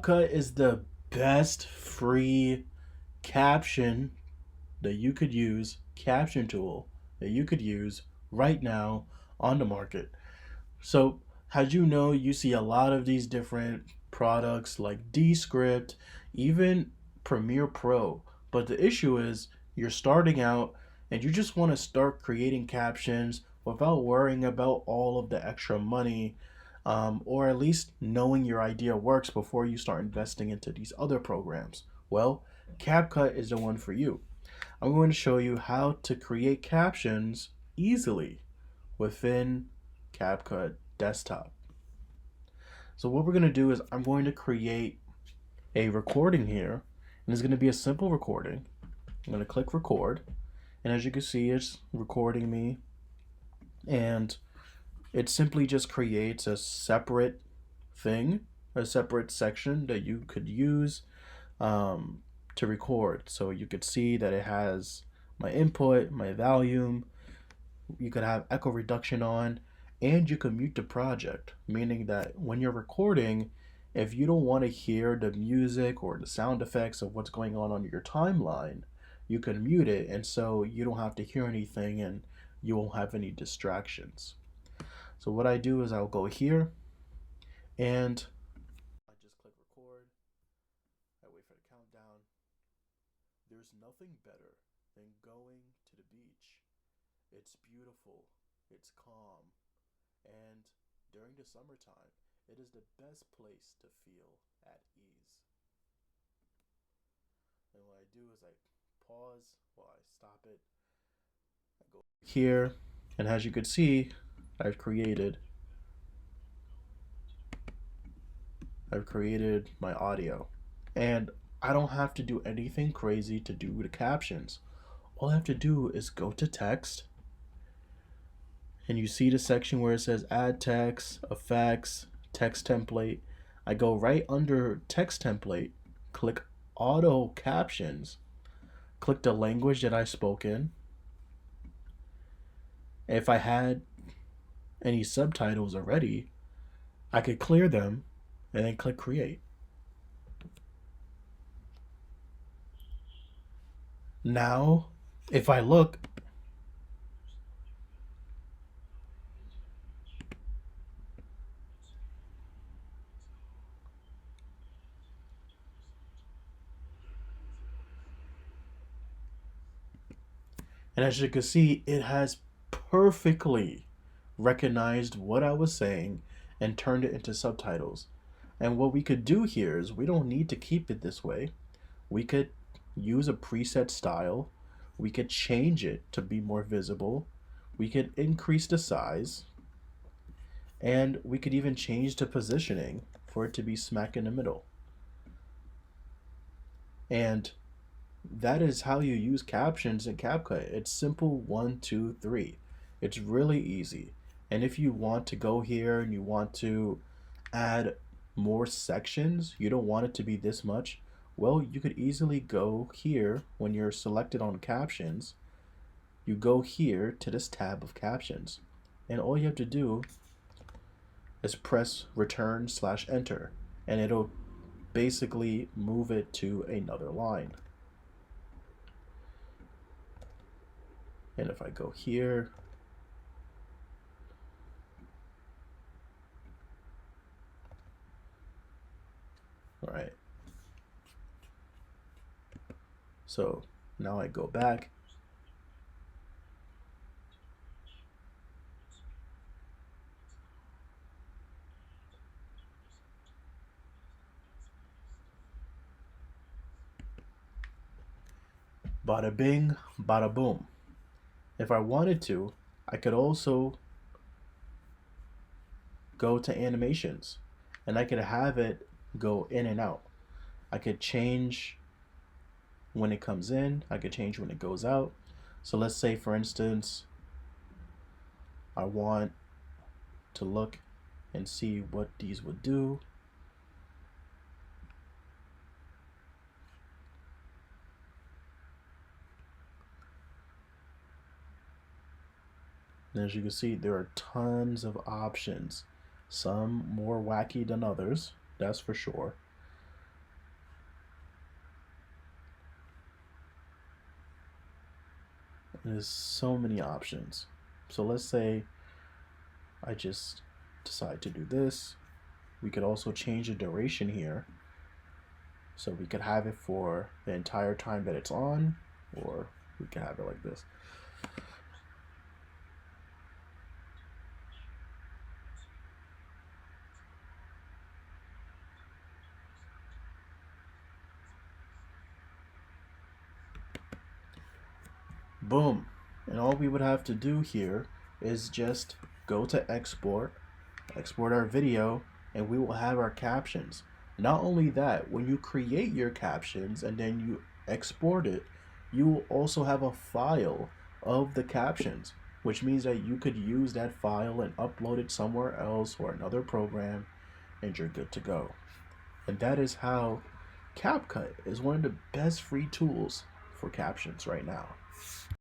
CapCut is the best free caption that you could use, caption tool that you could use right now on the market. So, as you know, you see a lot of these different products like Descript, even Premiere Pro. But the issue is you're starting out and you just want to start creating captions without worrying about all of the extra money, or at least knowing your idea works before you start investing into these other programs. Well, CapCut is the one for you. I'm going to show you how to create captions easily within CapCut Desktop. So what we're going to do is I'm going to create a recording here, and it's going to be a simple recording. I'm going to click record, and as you can see, it's recording me, and it simply just creates a separate thing, a separate section that you could use to record. So you could see that it has my input, my volume, you could have echo reduction on, and you can mute the project, meaning that when you're recording, if you don't want to hear the music or the sound effects of what's going on your timeline, you can mute it, and so you don't have to hear anything and you won't have any distractions. So what I do is I'll go here and I just click record. I wait for the countdown. There's nothing better than going to the beach. It's beautiful, it's calm, and during the summertime, it is the best place to feel at ease. And what I do is I pause while I stop it. I go here, and as you can see, I've created I've created my audio. And I don't have to do anything crazy to do the captions. All I have to do is go to text, and you see the section where it says add text, effects, text template. I go right under text template, click auto captions, click the language that I spoke in. If I had any subtitles already, I could clear them and then click create. Now, if I look, and as you can see, it has perfectly recognized what I was saying and turned it into subtitles. And what we could do here is we don't need to keep it this way. We could use a preset style. We could change it to be more visible. We could increase the size. And we could even change the positioning for it to be smack in the middle. And that is how you use captions in CapCut. It's simple 1, 2, 3. It's really easy. And if you want to go here and you want to add more sections, you don't want it to be this much, well, you could easily go here when you're selected on captions. You go here to this tab of captions. And all you have to do is press return/enter, and it'll basically move it to another line. And if I go here, all right. So now I go back. Bada bing, bada boom. If I wanted to, I could also go to animations and I could have it go in and out. I could change when it comes in, I could change when it goes out. So let's say, for instance, I want to look and see what these would do. And as you can see, there are tons of options, some more wacky than others, that's for sure. There's so many options. So let's say I just decide to do this. We could also change the duration here. So we could have it for the entire time that it's on, or we could have it like this. Boom. And all we would have to do here is just go to export our video, and we will have our captions. Not only that, when you create your captions and then you export it, you will also have a file of the captions, which means that you could use that file and upload it somewhere else or another program, and you're good to go. And that is how CapCut is one of the best free tools for captions right now.